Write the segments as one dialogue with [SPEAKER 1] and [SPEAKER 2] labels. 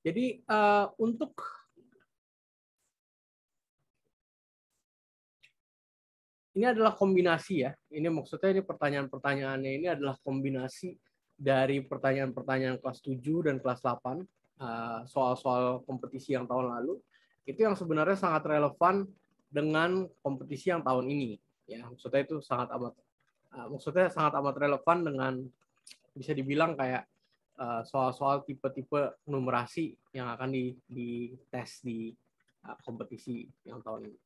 [SPEAKER 1] Jadi untuk ini adalah kombinasi ya. Ini maksudnya ini pertanyaan-pertanyaannya ini adalah kombinasi dari pertanyaan-pertanyaan kelas 7 dan kelas 8, soal-soal kompetisi yang tahun lalu. Itu yang sebenarnya sangat relevan dengan kompetisi yang tahun ini. Ya, maksudnya itu sangat amat relevan dengan, bisa dibilang kayak soal-soal tipe-tipe numerasi yang akan dites di kompetisi yang tahun ini.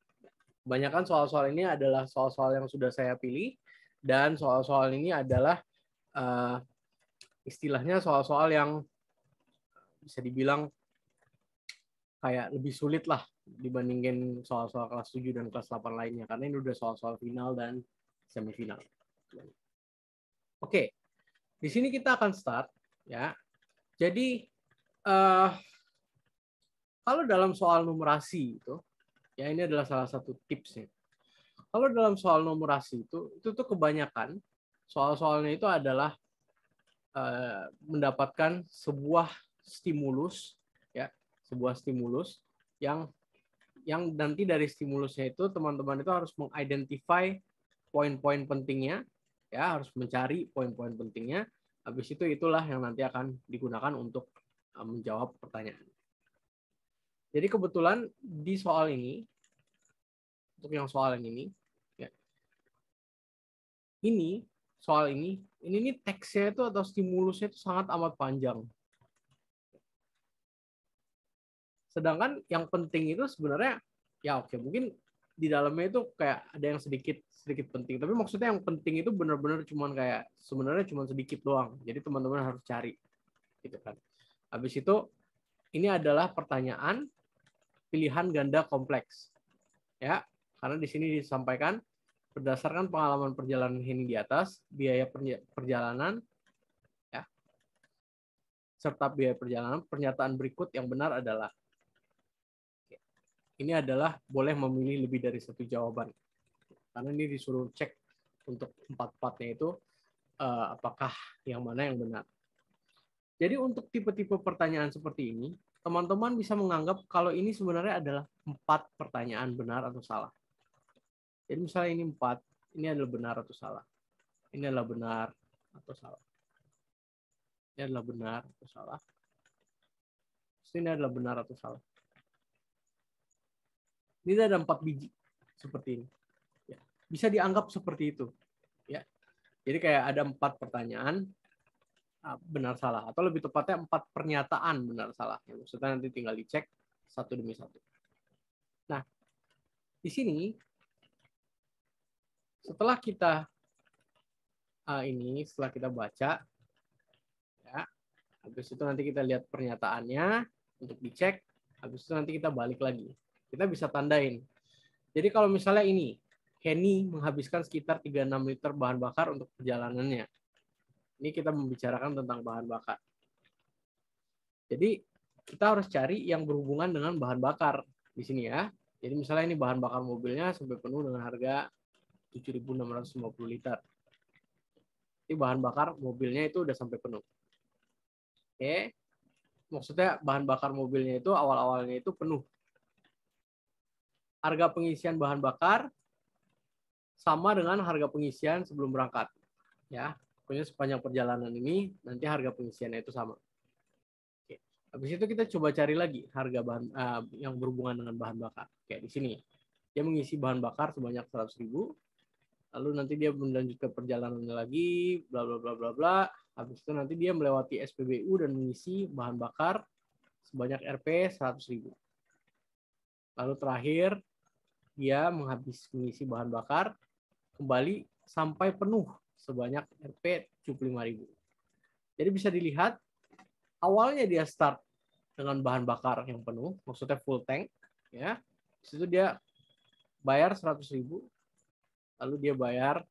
[SPEAKER 1] Kebanyakan soal-soal ini adalah soal-soal yang sudah saya pilih, dan soal-soal ini adalah istilahnya soal-soal yang bisa dibilang kayak lebih sulit lah dibandingin soal-soal kelas 7 dan kelas 8 lainnya, karena ini udah soal-soal final dan semifinal. Oke, di sini kita akan start ya. Jadi kalau dalam soal numerasi itu, ya ini adalah salah satu tipsnya. Kalau dalam soal numerasi itu tuh kebanyakan soal-soalnya itu adalah mendapatkan sebuah stimulus, ya, sebuah stimulus yang nanti dari stimulusnya itu teman-teman itu harus mengidentify poin-poin pentingnya, ya, harus mencari poin-poin pentingnya. Habis itu itulah yang nanti akan digunakan untuk menjawab pertanyaan. Jadi kebetulan di soal ini, untuk yang soal yang ini, ya, ini soal ini teksnya itu atau stimulusnya itu sangat amat panjang. Sedangkan yang penting itu sebenarnya ya oke, mungkin di dalamnya itu kayak ada yang sedikit penting, tapi maksudnya yang penting itu benar-benar cuman kayak sebenarnya cuma sedikit doang. Jadi teman-teman harus cari gitu kan. Habis itu ini adalah pertanyaan pilihan ganda kompleks. Ya, karena di sini disampaikan berdasarkan pengalaman perjalanan ini di atas, biaya perjalanan ya, serta biaya perjalanan, pernyataan berikut yang benar adalah, ini adalah boleh memilih lebih dari satu jawaban. Karena ini disuruh cek untuk empat-empatnya itu apakah yang mana yang benar. Jadi untuk tipe-tipe pertanyaan seperti ini, teman-teman bisa menganggap kalau ini sebenarnya adalah 4 pertanyaan benar atau salah. Jadi misalnya ini 4, ini adalah benar atau salah. Ini adalah benar atau salah. Ini adalah benar atau salah. Ini adalah benar atau salah. Ini ada 4 biji seperti ini. Ya. Bisa dianggap seperti itu. Ya. Jadi kayak ada 4 pertanyaan benar salah, atau lebih tepatnya 4 pernyataan benar salah. Ya, maksudnya nanti tinggal dicek satu demi satu. Nah, di sini setelah kita setelah kita baca, ya, habis itu nanti kita lihat pernyataannya untuk dicek, habis itu nanti kita balik lagi. Kita bisa tandain. Jadi kalau misalnya ini, Henny menghabiskan sekitar 36 liter bahan bakar untuk perjalanannya. Ini kita membicarakan tentang bahan bakar. Jadi kita harus cari yang berhubungan dengan bahan bakar di sini ya. Jadi misalnya ini bahan bakar mobilnya sampai penuh dengan harga 7.650 liter. Ini bahan bakar mobilnya itu udah sampai penuh. Oke. Maksudnya bahan bakar mobilnya itu awal-awalnya itu penuh. Harga pengisian bahan bakar sama dengan harga pengisian sebelum berangkat. Ya, pokoknya sepanjang perjalanan ini nanti harga pengisiannya itu sama. Oke. Habis itu kita coba cari lagi harga bahan yang berhubungan dengan bahan bakar. Kayak di sini. Dia mengisi bahan bakar sebanyak 100.000. Lalu nanti dia melanjutkan perjalanannya lagi, bla bla bla bla bla. Habis itu nanti dia melewati SPBU dan mengisi bahan bakar sebanyak Rp 100.000. Lalu terakhir dia mengisi bahan bakar kembali sampai penuh sebanyak Rp 75.000. Jadi bisa dilihat awalnya dia start dengan bahan bakar yang penuh, maksudnya full tank, ya. Di situ dia bayar 100.000, lalu dia bayar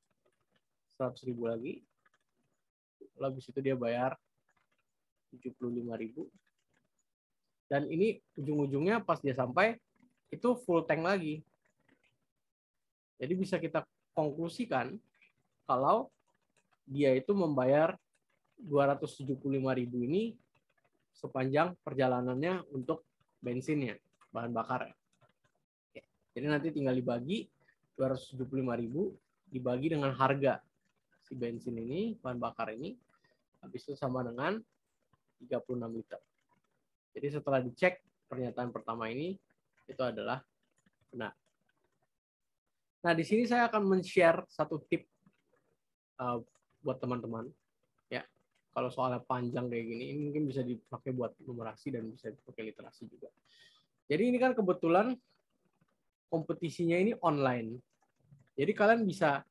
[SPEAKER 1] 100.000 lagi, lalu habis itu dia bayar 75.000, dan ini ujung-ujungnya pas dia sampai itu full tank lagi. Jadi bisa kita konklusikan kalau dia itu membayar 275.000 ini sepanjang perjalanannya untuk bensinnya, bahan bakar. Jadi nanti tinggal dibagi 275.000 dibagi dengan harga si bensin ini, bahan bakar ini, habis itu sama dengan 36 liter. Jadi setelah dicek pernyataan pertama ini itu adalah benar. Nah, di sini saya akan men-share satu tip buat teman-teman. Ya, kalau soalnya panjang kayak gini, ini mungkin bisa dipakai buat numerasi dan bisa dipakai literasi juga. Jadi ini kan kebetulan kompetisinya ini online. Jadi kalian bisa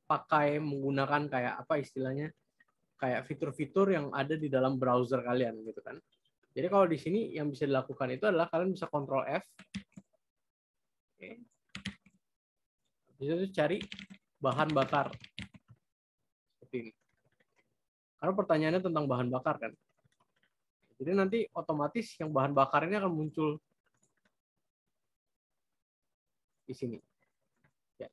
[SPEAKER 1] pakai menggunakan kayak apa istilahnya, kayak fitur-fitur yang ada di dalam browser kalian gitu kan. Jadi kalau di sini yang bisa dilakukan itu adalah kalian bisa Ctrl F. Oke. Bisa cari bahan bakar. Seperti ini. Karena pertanyaannya tentang bahan bakar kan. Jadi nanti otomatis yang bahan bakar ini akan muncul di sini. Ya.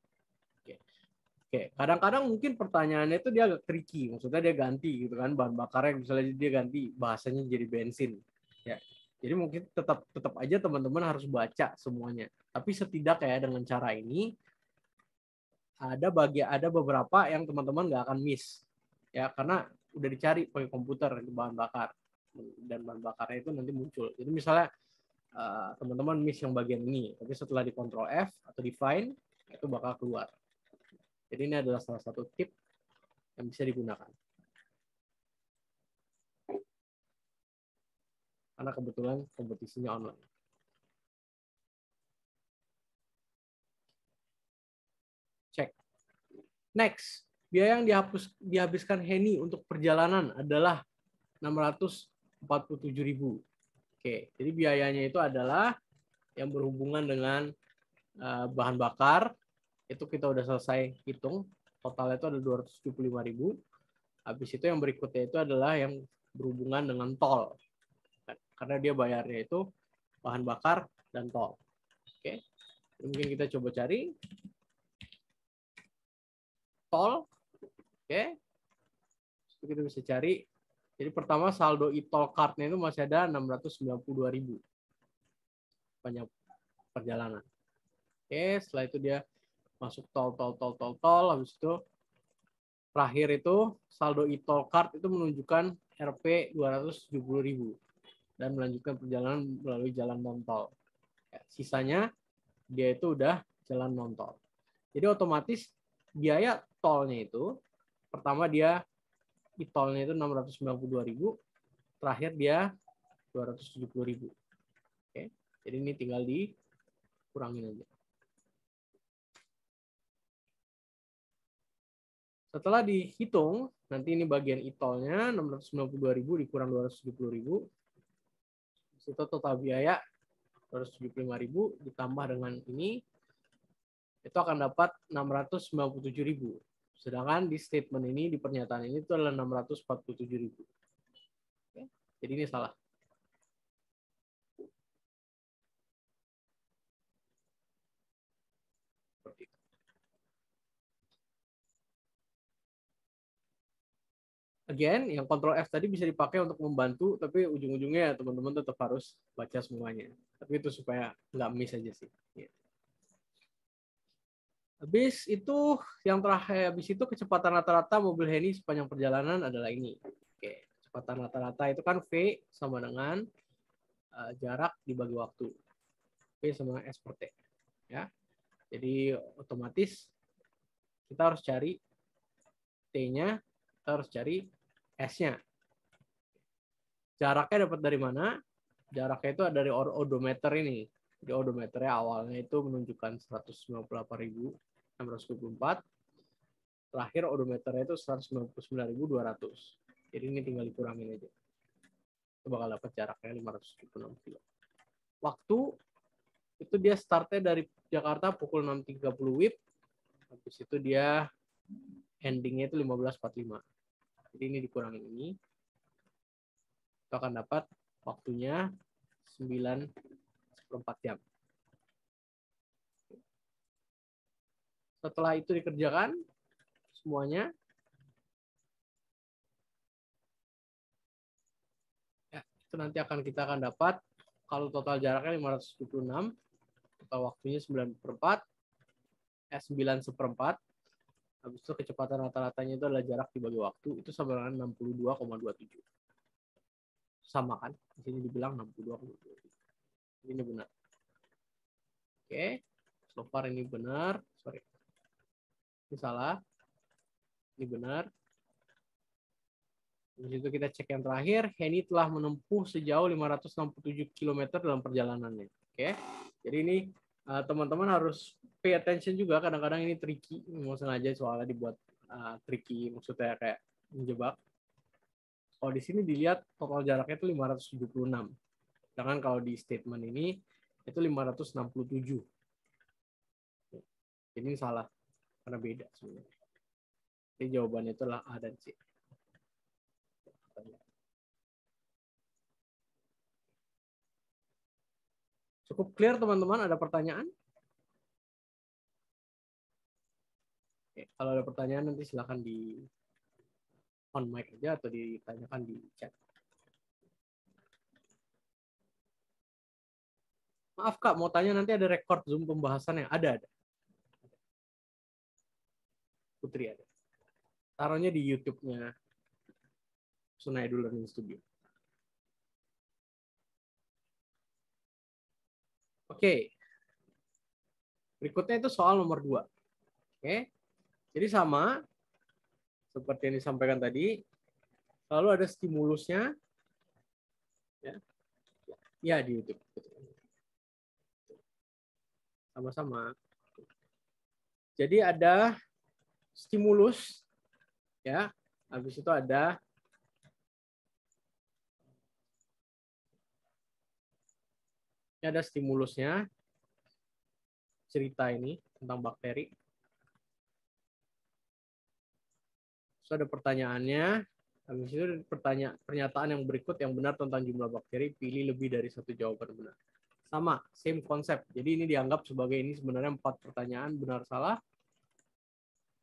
[SPEAKER 1] Oke. Kadang-kadang mungkin pertanyaannya itu dia agak tricky, maksudnya dia ganti gitu kan, bahan bakarnya misalnya dia ganti bahasanya jadi bensin. Ya. Jadi mungkin tetap aja teman-teman harus baca semuanya. Tapi setidaknya dengan cara ini ada beberapa yang teman-teman nggak akan miss. Ya, karena udah dicari pakai komputer bahan bakar dan bahan bakarnya itu nanti muncul. Jadi misalnya teman-teman miss yang bagian ini, tapi setelah di Ctrl F atau di Find itu bakal keluar. Jadi ini adalah salah satu tip yang bisa digunakan. Karena kebetulan kompetisinya online. Cek. Next, biaya yang dihabiskan Henny untuk perjalanan adalah 647.000. Oke, jadi biayanya itu adalah yang berhubungan dengan bahan bakar. Itu kita udah selesai hitung. Totalnya itu ada 275.000. Habis itu yang berikutnya itu adalah yang berhubungan dengan tol. Karena dia bayarnya itu bahan bakar dan tol. Oke. Mungkin kita coba cari tol. Oke. Kita bisa cari. Jadi pertama saldo e-tol card-nya itu masih ada 692.000. Banyak perjalanan. Oke, setelah itu dia masuk tol, habis itu terakhir itu saldo e-tol card itu menunjukkan Rp 270.000 dan melanjutkan perjalanan melalui jalan non-tol. Ya, sisanya dia itu udah jalan non-tol. Jadi otomatis biaya tolnya itu pertama dia e-tolnya itu 692.000, terakhir dia 270.000. Oke. Jadi ini tinggal dikurangin aja. Setelah dihitung, nanti ini bagian e-tolnya 692.000 dikurang 270.000. Itu total biaya 275.000 ditambah dengan ini itu akan dapat 697.000. Sedangkan di statement ini, di pernyataan ini itu adalah 647.000. Oke. Jadi ini salah. Seperti itu. Again, yang Ctrl F tadi bisa dipakai untuk membantu, tapi ujung-ujungnya teman-teman tetap harus baca semuanya. Tapi itu supaya nggak miss aja sih. Habis itu, yang terakhir, habis itu kecepatan rata-rata mobil Henny sepanjang perjalanan adalah ini. Oke, kecepatan rata-rata itu kan V sama dengan jarak dibagi waktu. V sama dengan S per T. Ya. Jadi otomatis kita harus cari T-nya, kita harus cari S-nya. Jaraknya dapat dari mana? Jaraknya itu dari odometer ini. Di odometernya awalnya itu menunjukkan 198.624. Terakhir odometernya itu 199.200. Jadi ini tinggal dikurangin aja. Itu bakal dapat jaraknya 576 kilo. Waktu itu dia startnya dari Jakarta pukul 6.30 WIB. Habis itu dia endingnya itu 15.45. Jadi ini dikurangin ini. Itu akan dapat waktunya 9,4 jam. Setelah itu dikerjakan semuanya, ya, Itu nanti kita akan dapat kalau total jaraknya 576, total waktunya 9/4, 9/4. Habis itu kecepatan rata-ratanya itu adalah jarak dibagi waktu, itu sama dengan 62,27. Sama kan? Di sini dibilang 62,27. Ini benar. Oke, so far ini benar. Sorry. Ini salah. Ini benar. Habis itu kita cek yang terakhir, Henny telah menempuh sejauh 567 km dalam perjalanannya. Oke, jadi ini teman-teman harus pay attention juga, kadang-kadang ini tricky, mau sengaja soalnya dibuat tricky, maksudnya kayak menjebak. Kalau di sini dilihat total jaraknya itu 576. Sedangkan kalau di statement ini itu 567. Jadi ini salah, karena beda sebenarnya. Jadi jawabannya itu adalah A dan C. Cukup clear teman-teman, ada pertanyaan? Oke, kalau ada pertanyaan nanti silakan di on mic aja atau ditanyakan di chat. Maaf Kak, mau tanya nanti ada record Zoom pembahasannya? Ada. Putri ada. Taruhnya di YouTube-nya Sunaidu Learning Studio. Oke. Berikutnya itu soal nomor 2. Oke. Jadi sama seperti yang disampaikan tadi, lalu ada stimulusnya. Ya di YouTube. Sama-sama. Jadi ada stimulus, ya. Habis itu ada stimulusnya, cerita ini tentang bakteri. Terus ada pertanyaannya. Habis itu pernyataan yang berikut yang benar tentang jumlah bakteri, pilih lebih dari satu jawaban benar. Sama, same konsep. Jadi ini dianggap sebagai ini sebenarnya 4 pertanyaan benar salah.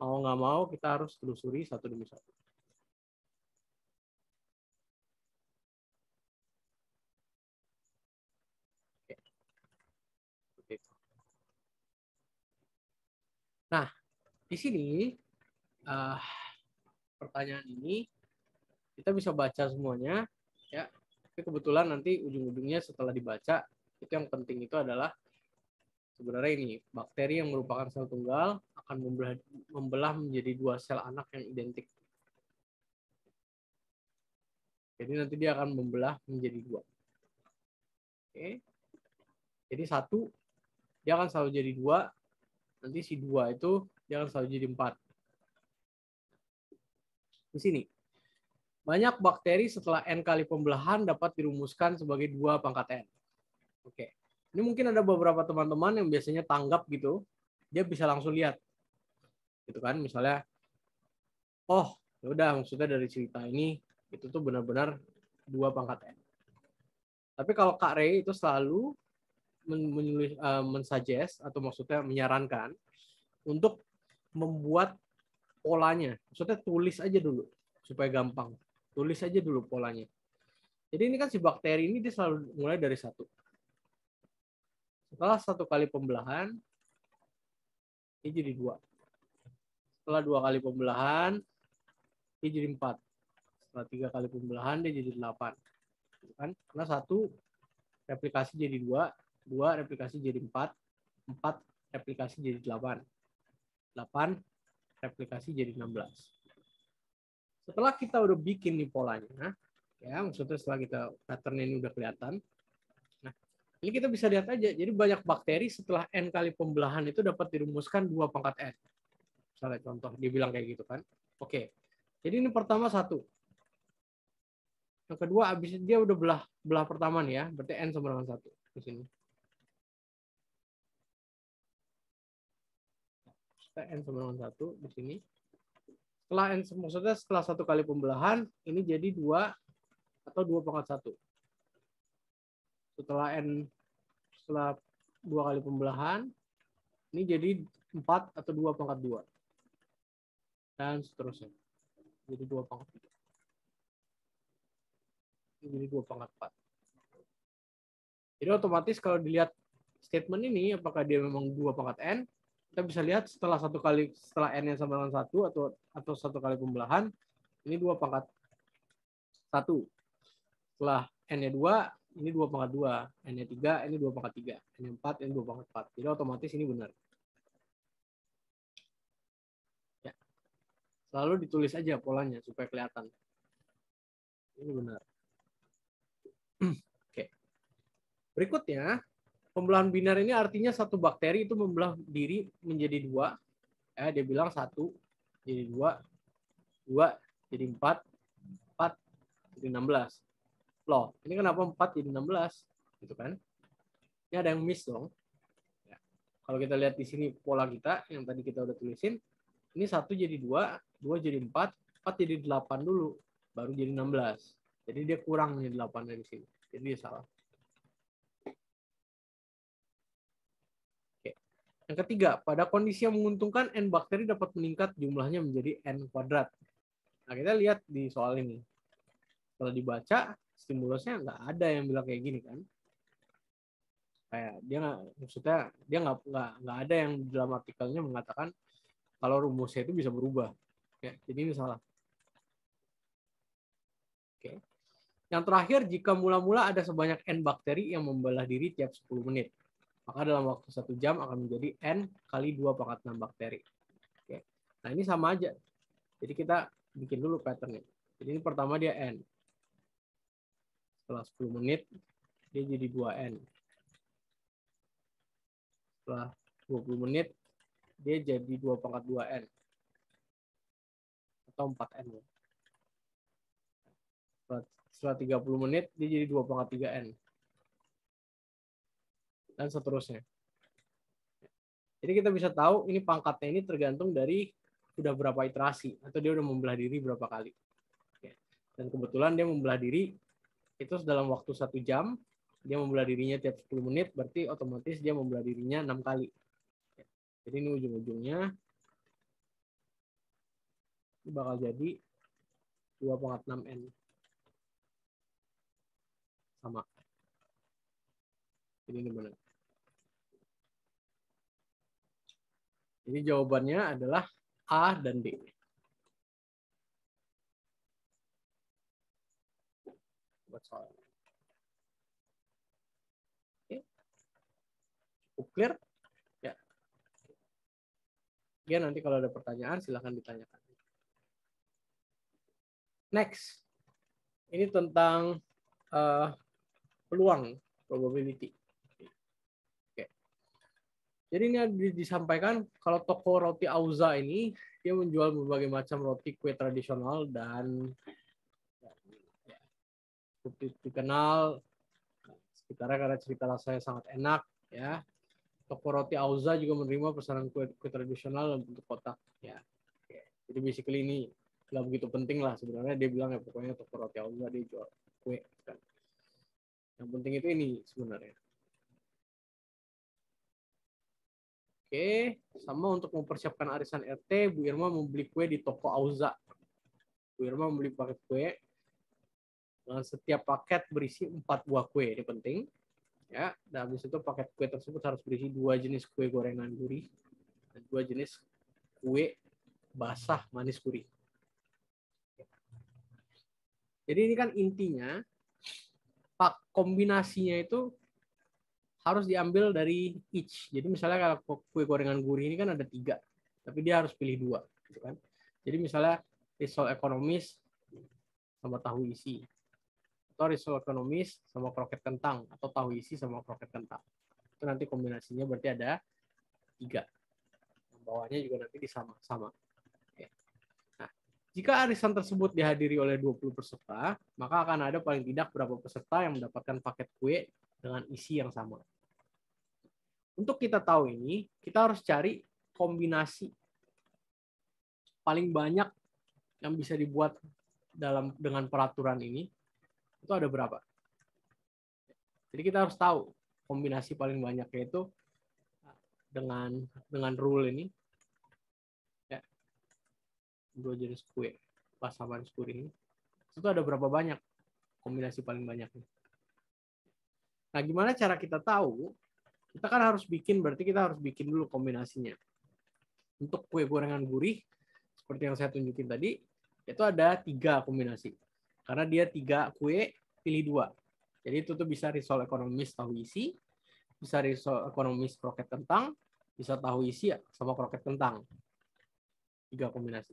[SPEAKER 1] Mau nggak mau kita harus telusuri satu demi satu. Oke. Nah, di sini pertanyaan ini kita bisa baca semuanya, ya. Tapi kebetulan nanti ujung-ujungnya setelah dibaca, itu yang penting itu adalah sebenarnya ini bakteri yang merupakan sel tunggal akan membelah menjadi 2 sel anak yang identik. Jadi nanti dia akan membelah menjadi 2. Oke. Jadi 1 dia akan selalu jadi 2. Nanti si 2 itu dia akan selalu jadi 4. Di sini. Banyak bakteri setelah N kali pembelahan dapat dirumuskan sebagai 2 pangkat N. Oke. Ini mungkin ada beberapa teman-teman yang biasanya tanggap gitu. Dia bisa langsung lihat. Gitu kan. Misalnya, oh ya udah maksudnya dari cerita ini itu tuh benar-benar 2 pangkat N. Tapi kalau Kak Ray itu selalu mensuggest atau maksudnya menyarankan untuk membuat polanya. Maksudnya tulis aja dulu supaya gampang. Tulis aja dulu polanya. Jadi ini kan si bakteri ini dia selalu mulai dari 1. Setelah 1 kali pembelahan, ini jadi 2. Setelah 2 kali pembelahan, ini jadi 4. Setelah 3 kali pembelahan, dia jadi 8. Kan? Karena 1 replikasi jadi 2, 2 replikasi jadi 4, 4 replikasi jadi 8, 8 replikasi jadi 16. Setelah kita udah bikin nih polanya, ya maksudnya setelah kita pattern ini udah kelihatan, nah ini kita bisa lihat aja. Jadi banyak bakteri setelah N kali pembelahan itu dapat dirumuskan 2 pangkat N. Misalnya contoh, dia bilang kayak gitu kan. Oke, jadi ini pertama 1. Yang kedua, abis dia udah belah pertama nih ya, berarti N sama dengan 1 di sini. N sama dengan 1 di sini. Setelah N, maksudnya setelah 1 kali pembelahan, ini jadi 2 atau 2 pangkat 1. Setelah 2 kali pembelahan, ini jadi 4 atau 2 pangkat 2. Dan seterusnya. Jadi 2 pangkat 3. Ini jadi 2/4. Jadi otomatis kalau dilihat statement ini, apakah dia memang 2/n, kita bisa lihat setelah n-nya sama dengan 1 atau 1 kali pembelahan, ini 2/1. Setelah n-nya 2, ini 2/2. N-nya 3, ini 2/3. N-nya 4, ini 2/4. Jadi otomatis ini benar. Ya. Selalu ditulis aja polanya supaya kelihatan. Ini benar. Oke. Berikutnya, pembelahan biner ini artinya satu bakteri itu membelah diri menjadi 2. Dia bilang 1 jadi 2, 2 jadi 4, 4 jadi 16. Loh, ini kenapa 4 jadi 16? Gitu kan? Ini ada yang miss dong. Ya. Kalau kita lihat di sini pola kita, yang tadi kita udah tulisin, ini 1 jadi 2, 2 jadi 4, 4 jadi 8 dulu, baru jadi 16. Jadi dia kurang nih 8 dari sini. Jadi dia salah. Oke. Yang ketiga, pada kondisi yang menguntungkan, N bakteri dapat meningkat jumlahnya menjadi N kuadrat. Nah, kita lihat di soal ini. Kalau dibaca, stimulusnya nggak ada yang bilang kayak gini kan. Kayak dia nggak, maksudnya dia nggak ada yang dalam artikelnya mengatakan kalau rumusnya itu bisa berubah. Oke, jadi ini salah. Oke. Yang terakhir, jika mula-mula ada sebanyak N bakteri yang membelah diri tiap 10 menit, maka dalam waktu 1 jam akan menjadi N kali 2/6 bakteri. Oke. Nah, ini sama aja. Jadi kita bikin dulu patternnya. Jadi ini pertama dia N. Setelah 10 menit, dia jadi 2N. Setelah 20 menit, dia jadi 2/2N. Atau 4N. Setelah 30 menit, dia jadi 2/3N. Dan seterusnya. Jadi kita bisa tahu ini pangkatnya ini tergantung dari udah berapa iterasi. Atau dia udah membelah diri berapa kali. Dan kebetulan dia membelah diri itu dalam waktu 1 jam. Dia membelah dirinya tiap 10 menit, berarti otomatis dia membelah dirinya 6 kali. Jadi ini ujung-ujungnya ini bakal jadi 2/6N. Sama. Jadi ini benar. Jadi jawabannya adalah A dan D. Buat soal. Oke. Cukup clear? Ya. Ya, nanti kalau ada pertanyaan silahkan ditanyakan. Next. Ini tentang peluang, probability. Oke. Jadi ini disampaikan kalau toko roti Auza ini dia menjual berbagai macam roti kue tradisional dan ya, dikenal sekitarnya karena cerita rasanya sangat enak ya. Toko roti Auza juga menerima pesanan kue tradisional dalam bentuk kotak ya. Oke. Jadi basically ini nggak begitu penting lah sebenarnya, dia bilang ya pokoknya toko roti Auza dia jual kue kan. Yang penting itu ini sebenarnya. Oke, sama untuk mempersiapkan arisan RT, Bu Irma membeli kue di toko Auza. Bu Irma membeli paket kue dengan setiap paket berisi 4 buah kue, ini penting. Ya, dan habis itu paket kue tersebut harus berisi 2 jenis kue gorengan gurih dan 2 jenis kue basah manis gurih. Jadi ini kan intinya kombinasinya itu harus diambil dari each. Jadi misalnya kalau kue gorengan gurih ini kan ada 3, tapi dia harus pilih 2. Gitu kan. Jadi misalnya risol ekonomis sama tahu isi. Atau risol ekonomis sama kroket kentang. Atau tahu isi sama kroket kentang. Itu nanti kombinasinya berarti ada 3. Bawahnya juga nanti sama. Nah, jika arisan tersebut dihadiri oleh 20 peserta, maka akan ada paling tidak berapa peserta yang mendapatkan paket kue dengan isi yang sama. Untuk kita tahu ini, kita harus cari kombinasi paling banyak yang bisa dibuat dengan peraturan ini, itu ada berapa. Jadi kita harus tahu kombinasi paling banyak, yaitu dengan rule ini, ya, 2 jenis kue basah manis gurih ini, itu ada berapa banyak kombinasi paling banyak. Nah, gimana cara kita tahu? Kita kan harus bikin, berarti kita harus bikin dulu kombinasinya. Untuk kue gorengan gurih, seperti yang saya tunjukin tadi, itu ada 3 kombinasi. Karena dia 3 kue, pilih 2. Jadi itu tuh bisa risol ekonomis tahu isi, bisa risol ekonomis kroket kentang, bisa tahu isi sama kroket kentang. 3 kombinasi.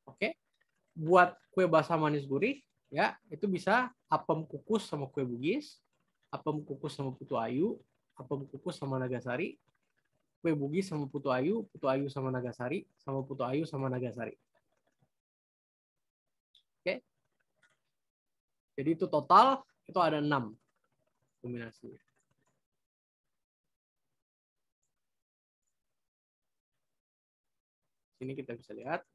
[SPEAKER 1] Oke. Buat kue basah manis gurih, ya itu bisa apem kukus sama kue bugis, apem kukus sama putu ayu, apem kukus sama nagasari, kue bugis sama putu ayu sama nagasari, sama putu ayu sama nagasari. Oke. Jadi itu total itu ada 6 kombinasinya. Sini kita bisa lihat.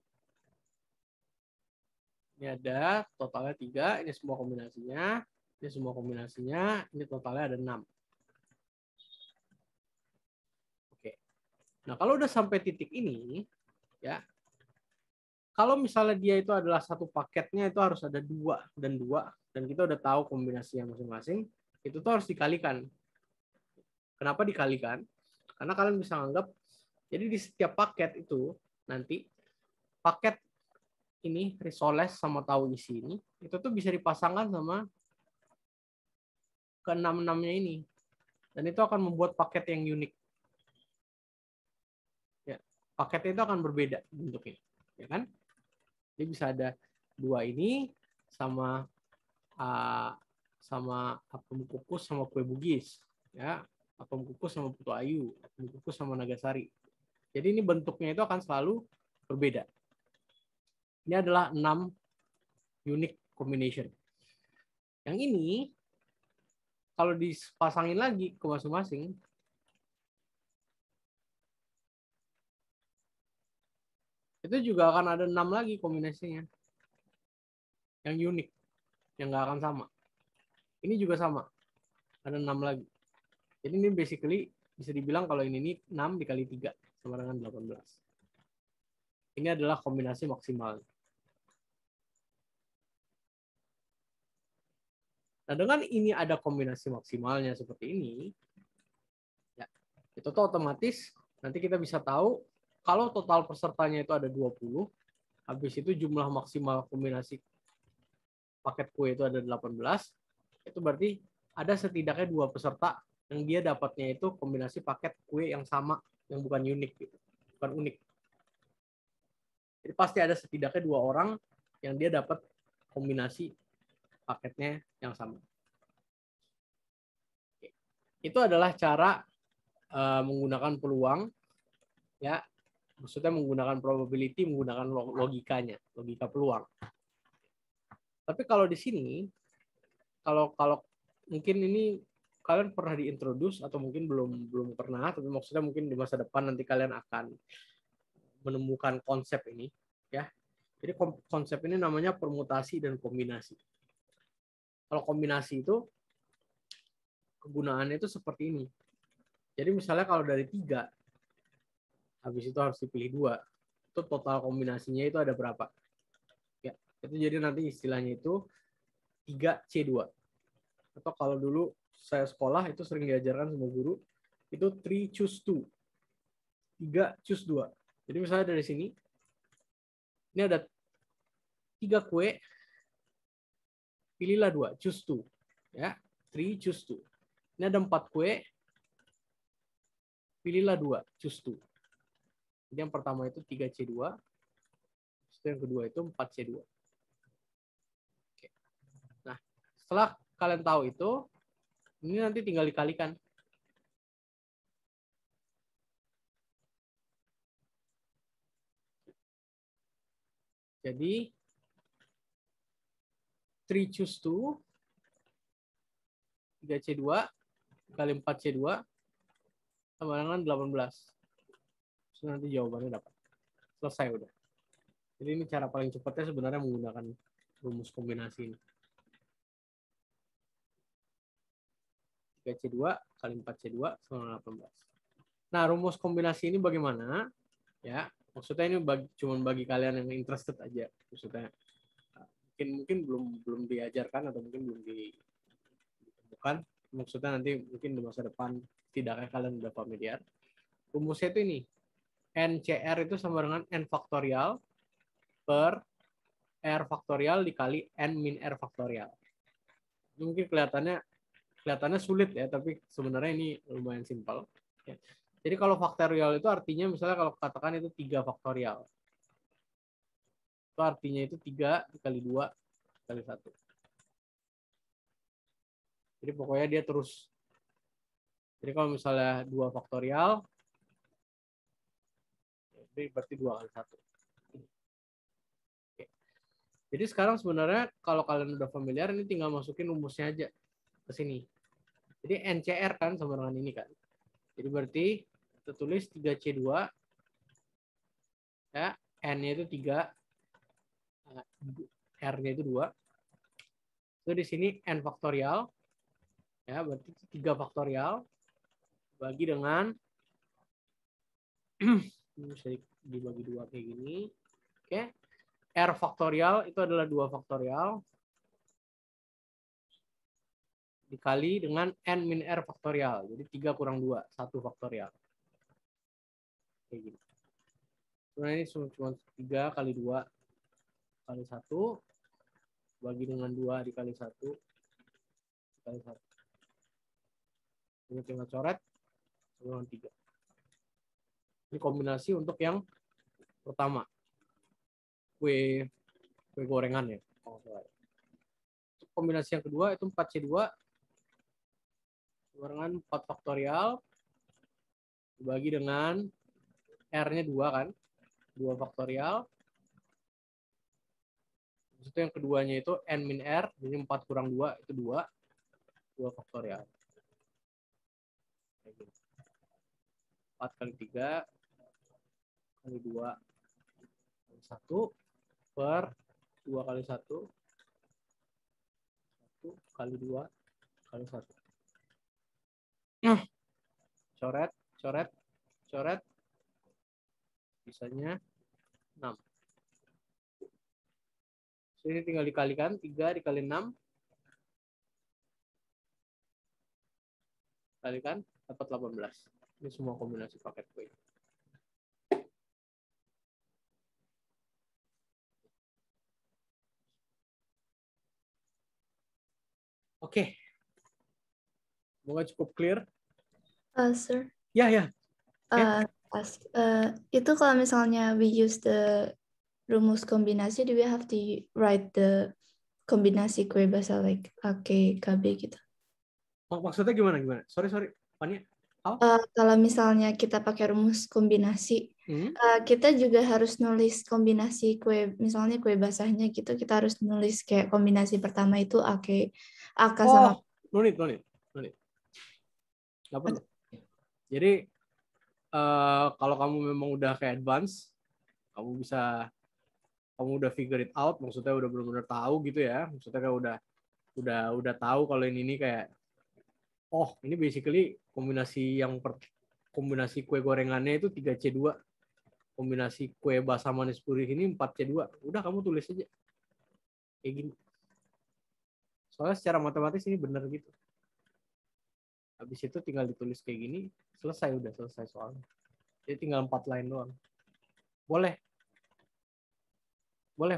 [SPEAKER 1] Ini ada totalnya 3, ini semua kombinasinya, ini totalnya ada 6. Oke. Nah, kalau udah sampai titik ini, ya, kalau misalnya dia itu adalah satu paketnya itu harus ada 2 dan 2, dan kita udah tahu kombinasinya masing-masing, itu tuh harus dikalikan. Kenapa dikalikan? Karena kalian bisa anggap, jadi di setiap paket itu, nanti paket ini risoles sama tahu isi ini itu tuh bisa dipasangkan sama ke-6-6-nya ini, dan itu akan membuat paket yang unik. Ya, paketnya itu akan berbeda bentuknya, ya kan? Jadi bisa ada 2 ini sama apem kukus sama kue bugis, ya, apem kukus sama putu ayu, apem kukus sama nagasari. Jadi ini bentuknya itu akan selalu berbeda. Ini adalah 6 unique combination. Yang ini kalau dipasangin lagi ke masing-masing, itu juga akan ada 6 lagi kombinasinya. Yang unik, yang nggak akan sama. Ini juga sama, ada 6 lagi. Jadi ini basically bisa dibilang kalau ini 6 dikali 3 sama dengan 18. Ini adalah kombinasi maksimal. Nah, dengan ini ada kombinasi maksimalnya seperti ini, ya, itu tuh otomatis nanti kita bisa tahu kalau total pesertanya itu ada 20, habis itu jumlah maksimal kombinasi paket kue itu ada 18, itu berarti ada setidaknya 2 peserta yang dia dapatnya itu kombinasi paket kue yang sama, yang bukan unik gitu. Bukan unik. Jadi pasti ada setidaknya 2 orang yang dia dapat kombinasi paketnya yang sama. Itu adalah cara menggunakan peluang, ya, maksudnya menggunakan probability, menggunakan logikanya, logika peluang. Tapi kalau di sini, kalau mungkin ini kalian pernah diintroduce atau mungkin belum pernah, tapi maksudnya mungkin di masa depan nanti kalian akan menemukan konsep ini, ya. Jadi konsep ini namanya permutasi dan kombinasi. Kalau kombinasi itu kegunaannya itu seperti ini. Jadi misalnya kalau dari 3, habis itu harus dipilih 2, itu total kombinasinya itu ada berapa? Ya, itu jadi nanti istilahnya itu 3C2. Atau kalau dulu saya sekolah itu sering diajarkan sama guru, itu 3 choose 2. 3 choose 2. Jadi misalnya dari sini, ini ada 3 kue, pilihlah 2, choose 2. Ya, 3 choose 2. Ini ada 4 kue, pilihlah 2, choose 2. Jadi yang pertama itu 3C2, yang kedua itu 4C2. Oke. Nah, setelah kalian tahu itu, ini nanti tinggal dikalikan. Jadi 3 choose 2, 3C2 kali 4C2 sama dengan 18. So, nanti jawabannya dapat. Selesai udah. Jadi ini cara paling cepatnya sebenarnya menggunakan rumus kombinasi ini. 3C2 kali 4C2 sama 18. Nah, rumus kombinasi ini bagaimana? Ya, Maksudnya ini cuma bagi kalian yang interested aja. Maksudnya mungkin belum diajarkan atau mungkin belum ditemukan. Maksudnya nanti mungkin di masa depan tidaknya kalian udah familiar. Rumusnya itu ini. NCR itu sama dengan N faktorial per R faktorial dikali N min R faktorial. Ini mungkin kelihatannya sulit ya, tapi sebenarnya ini lumayan simpel. Ya. Jadi kalau faktorial itu artinya misalnya kalau katakan itu 3 faktorial. Itu artinya itu 3 dikali 2 kali 1. Jadi pokoknya dia terus. Jadi kalau misalnya 2 faktorial, berarti 2 kali 1. Oke. Jadi sekarang sebenarnya kalau kalian udah familiar, ini tinggal masukin rumusnya aja ke sini. Jadi NCR kan sama dengan ini kan. Jadi berarti kita tulis 3C2, ya, N-nya itu 3, R-nya itu 2. Itu di sini N faktorial, ya, berarti 3 faktorial bagi dengan ini bisa dibagi 2 kayak gini. Oke. R faktorial itu adalah 2 faktorial dikali dengan N min R faktorial. Jadi 3 kurang 2, 1 faktorial. Kayak gini. Sebenarnya ini cuma 3 kali 2 kali 1 bagi dengan 2 dikali 1 dikali 1. Ini tinggal coret dengan 3. Ini kombinasi untuk yang pertama. Kue gorengan ya. Kombinasi yang kedua itu 4C2 dengan 4 faktorial dibagi dengan R-nya 2 kan. 2 faktorial. Itu yang keduanya itu N min R, jadi 4 kurang 2 itu 2. 2 faktorial. 4 kali 3 kali 2 kali 1 per 2 kali 1. 1 kali 2 kali 1. Coret, coret, coret. Bisanya 6. So, ini tinggal dikalikan, 3 dikali 6. Kalikan, dapat 18. Ini semua kombinasi paket kue. Oke. Semoga cukup clear.
[SPEAKER 2] Sir.
[SPEAKER 1] Ya, ya.
[SPEAKER 2] Itu kalau misalnya we use the rumus kombinasi, do we have to write the kombinasi kue basah like AK, KB gitu?
[SPEAKER 1] Maksudnya gimana? Sorry, Fania.
[SPEAKER 2] Kalau misalnya kita pakai rumus kombinasi, kita juga harus nulis kombinasi kue, misalnya kue basahnya gitu, kita harus nulis kayak kombinasi pertama itu AK sama.
[SPEAKER 1] No need. Nggak perlu. Jadi kalau kamu memang udah kayak advance, kamu udah figure it out, maksudnya udah benar-benar tahu gitu ya, maksudnya kayak udah tahu kalau ini kayak ini basically kombinasi kue gorengannya itu 3C2, kombinasi kue basah manis gurih ini 4C2, udah kamu tulis aja kayak gini, soalnya secara matematis ini benar gitu. Habis itu tinggal ditulis kayak gini, udah selesai soalnya. Jadi tinggal 4 line doang. Boleh,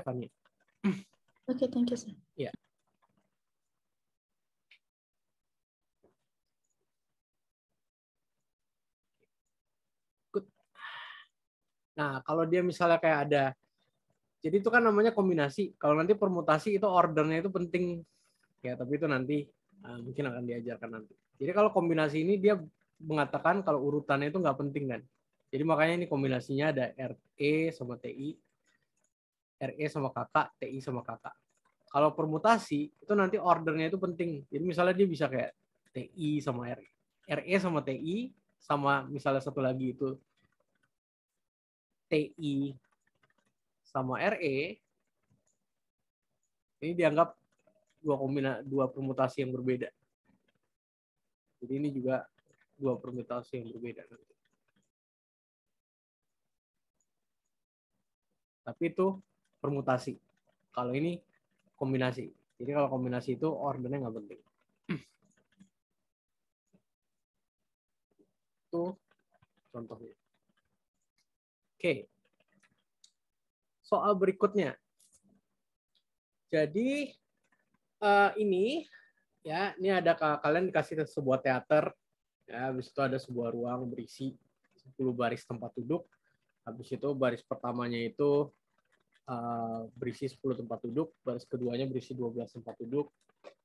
[SPEAKER 1] Fani.
[SPEAKER 2] Oke, thank you, sir.
[SPEAKER 1] Ya. Good. Nah, kalau dia misalnya kayak ada, jadi itu kan namanya kombinasi. Kalau nanti permutasi itu ordernya itu penting. Ya, tapi itu nanti mungkin akan diajarkan nanti. Jadi kalau kombinasi ini dia mengatakan kalau urutannya itu nggak penting kan. Jadi makanya ini kombinasinya ada RE sama TI, RE sama kakak, TI sama kakak. Kalau permutasi itu nanti ordernya itu penting. Jadi misalnya dia bisa kayak TI sama RE, RE sama TI sama misalnya satu lagi itu TI sama RE. Ini dianggap dua permutasi yang berbeda. Jadi ini juga dua permutasi yang berbeda. Tapi itu permutasi. Kalau ini kombinasi. Jadi kalau kombinasi itu ordernya nggak penting. Itu contohnya. Oke. Soal berikutnya. Jadi ini ya, ini ada kalian dikasih sebuah teater. Ya, habis itu ada sebuah ruang berisi 10 baris tempat duduk. Habis itu baris pertamanya itu berisi 10 tempat duduk, baris keduanya berisi 12 tempat duduk,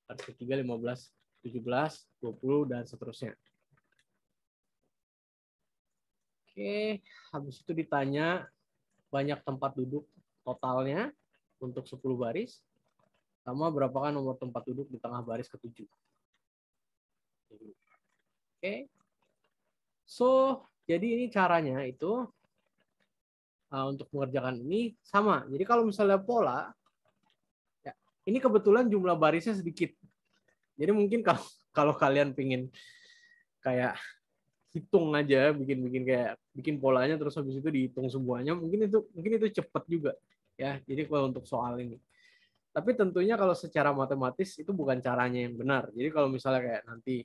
[SPEAKER 1] baris ketiga 15, 17, 20 dan seterusnya. Oke, habis itu ditanya banyak tempat duduk totalnya untuk 10 baris, sama berapakah nomor tempat duduk di tengah baris ke-7. Oke. So, jadi ini caranya itu untuk mengerjakan ini sama. Jadi kalau misalnya pola, ya, ini kebetulan jumlah barisnya sedikit. Jadi mungkin kalau kalian pingin kayak hitung aja, bikin polanya terus habis itu dihitung semuanya, mungkin itu cepat juga ya. Jadi kalau untuk soal ini, tapi tentunya kalau secara matematis itu bukan caranya yang benar. Jadi kalau misalnya kayak nanti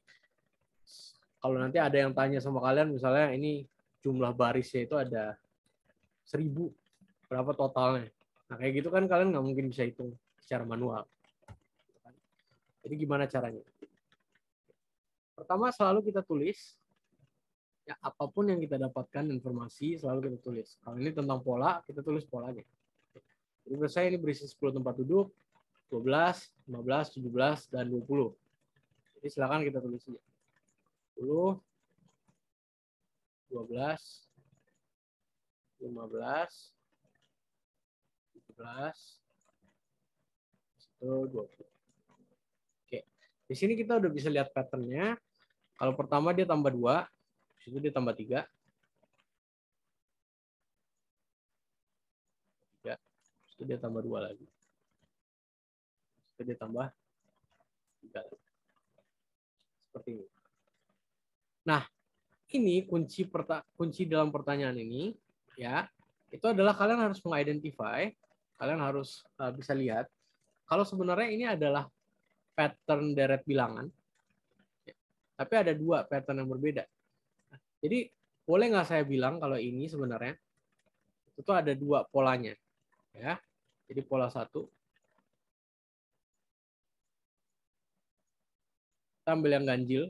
[SPEAKER 1] ada yang tanya sama kalian, misalnya ini jumlah barisnya itu ada 1000, berapa totalnya? Nah kayak gitu kan kalian nggak mungkin bisa hitung secara manual. Jadi gimana caranya? Pertama selalu kita tulis. Ya, apapun yang kita dapatkan informasi selalu kita tulis. Kalau ini tentang pola, kita tulis polanya. Jadi menurut saya ini berisi 10 tempat duduk, 12, 15, 17, dan 20. Jadi silakan kita tulis aja. 10, 12, 15, 17, 20. Oke. Di sini kita udah bisa lihat patternnya. Kalau pertama dia tambah 2, itu dia tambah 3. 3. Itu dia tambah 2 lagi. Itu dia tambah 3 lagi. Seperti ini. Nah, ini kunci dalam pertanyaan ini ya, itu adalah kalian harus mengidentify, kalian harus bisa lihat kalau sebenarnya ini adalah pattern deret bilangan, ya, tapi ada 2 pattern yang berbeda. Jadi boleh nggak saya bilang kalau ini sebenarnya itu ada 2 polanya, ya. Jadi pola 1, kita ambil yang ganjil.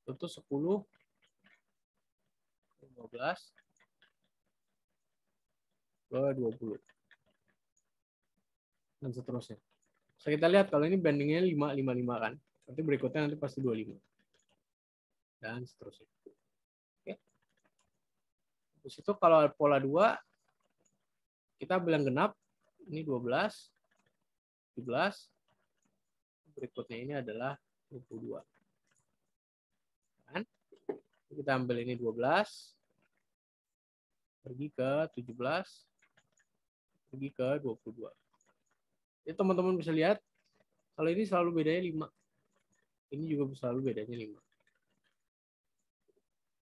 [SPEAKER 1] Itu 10, 15, 20. Dan seterusnya. So, kita lihat kalau ini bandingnya 5, 5, 5 kan. Nanti berikutnya nanti pasti 25. Dan seterusnya. Oke. Terus itu kalau pola 2, kita ambil yang genap. Ini 12, 17. Berikutnya ini adalah 22. Kan? Kita ambil ini 12. Pergi ke 17. Pergi ke 22. Jadi teman-teman bisa lihat, kalau ini selalu bedanya 5. Ini juga selalu bedanya 5.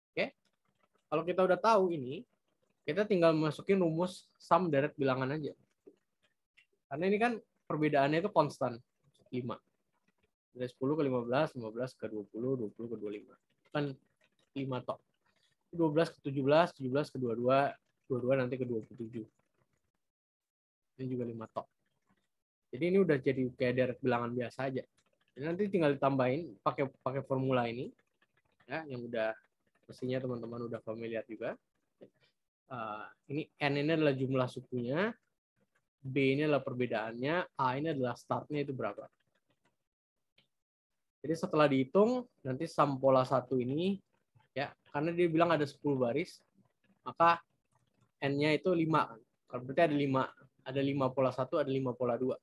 [SPEAKER 1] Oke. Kalau kita udah tahu ini, kita tinggal masukin rumus sum deret bilangan aja. Karena ini kan perbedaannya itu konstan. 5. Dari 10 ke 15, 15 ke 20, 20 ke 25. Kan 5 tok. 12 ke 17, 17 ke 22, 22 nanti ke 27. Ini juga 5 tok. Jadi ini udah jadi kayak deret bilangan biasa aja. Jadi nanti tinggal ditambahin pakai formula ini, ya, yang udah mestinya teman-teman udah familiar juga. Ini N ini adalah jumlah sukunya, B ini adalah perbedaannya, A ini adalah startnya itu berapa. Jadi setelah dihitung, nanti sum pola 1 ini, ya, karena dia bilang ada 10 baris, maka N-nya itu 5. Kalau berarti ada 5 pola 1, ada 5 pola 2.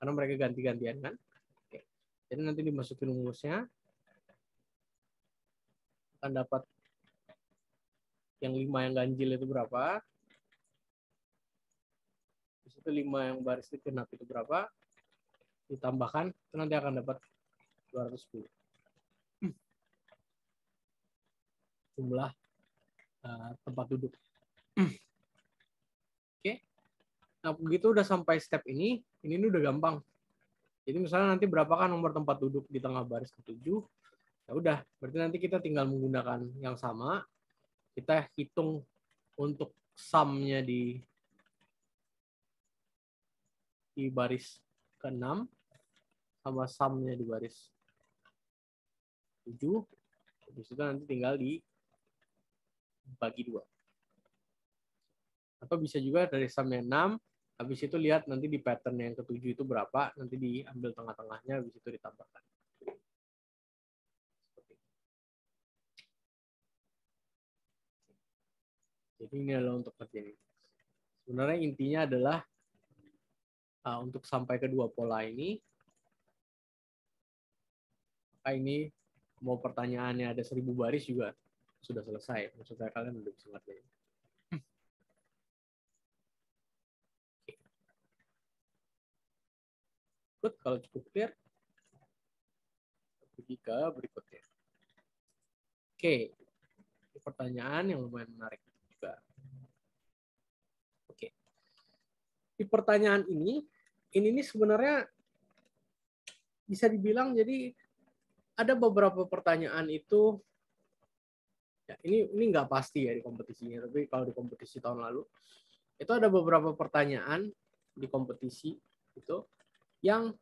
[SPEAKER 1] Karena mereka ganti-gantian kan. Oke. Jadi nanti dimasukin rumusnya, akan dapat yang 5 yang ganjil itu berapa. Di situ 5 yang baris genap itu berapa. Ditambahkan, itu nanti akan dapat 210. jumlah tempat duduk. Oke. Nah, begitu udah sampai step ini udah gampang. Jadi misalnya nanti berapakah nomor tempat duduk di tengah baris ke-7? Ya udah, berarti nanti kita tinggal menggunakan yang sama. Kita hitung untuk sum-nya di baris ke-6 sama sum-nya di baris 7. Habis itu nanti tinggal dibagi 2. Atau bisa juga dari sum-nya 6, habis itu lihat nanti di pattern yang ke-7 itu berapa, nanti diambil tengah-tengahnya, habis itu ditambahkan. Jadi ini adalah untuk kerjaan ini. Sebenarnya intinya adalah untuk sampai ke dua pola ini, maka ini mau pertanyaannya ada 1000 baris juga sudah selesai. Maksudnya kalian udah bisa ngerti. Good, kalau cukup clear, pergi ke berikutnya. Oke, pertanyaan yang lumayan menarik juga. Oke, di pertanyaan ini sebenarnya bisa dibilang jadi ada beberapa pertanyaan itu, ya ini nggak pasti ya di kompetisinya, tapi kalau di kompetisi tahun lalu itu ada beberapa pertanyaan di kompetisi itu yang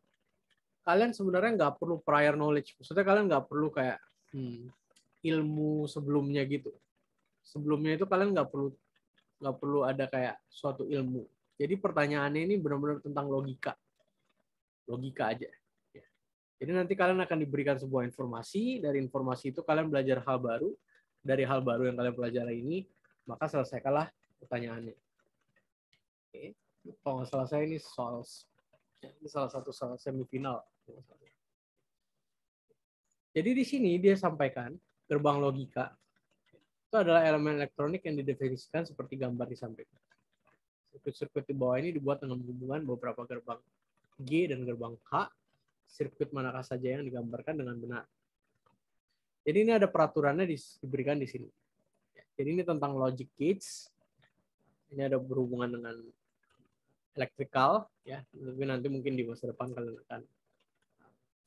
[SPEAKER 1] kalian sebenarnya nggak perlu prior knowledge, maksudnya kalian nggak perlu kayak ilmu sebelumnya gitu. Sebelumnya itu kalian nggak perlu ada kayak suatu ilmu. Jadi pertanyaannya ini benar-benar tentang logika aja. Jadi nanti kalian akan diberikan sebuah informasi, dari informasi itu kalian belajar hal baru, dari hal baru yang kalian pelajari ini, maka selesaikanlah pertanyaannya. Oke. Kalau nggak salah saya ini salah satu soal semifinal. Jadi di sini dia sampaikan gerbang logika itu adalah elemen elektronik yang didefinisikan seperti gambar disampaikan. Sirkuit-sirkuit di bawah ini dibuat dengan hubungan beberapa gerbang G dan gerbang H. Sirkuit manakah saja yang digambarkan dengan benar. Jadi ini ada peraturannya diberikan di sini. Jadi ini tentang logic gates. Ini ada berhubungan dengan elektrikal, ya. Tapi nanti mungkin di masa depan kalian akan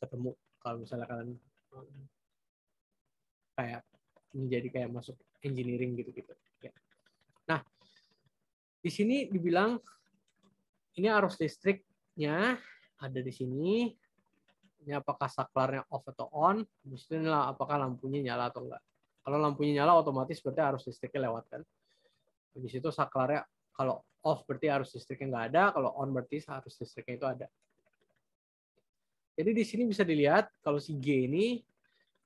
[SPEAKER 1] ketemu kalau misalnya kalian kayak menjadi kayak masuk engineering gitu-gitu. Ya. Nah, di sini dibilang ini arus listriknya ada di sini. Ini apakah saklarnya off atau on? Di sini lah apakah lampunya nyala atau enggak. Kalau lampunya nyala otomatis berarti arus listriknya lewat kan. Di situ saklarnya kalau off berarti arus listriknya nggak ada, kalau on berarti arus listriknya itu ada. Jadi di sini bisa dilihat kalau si G ini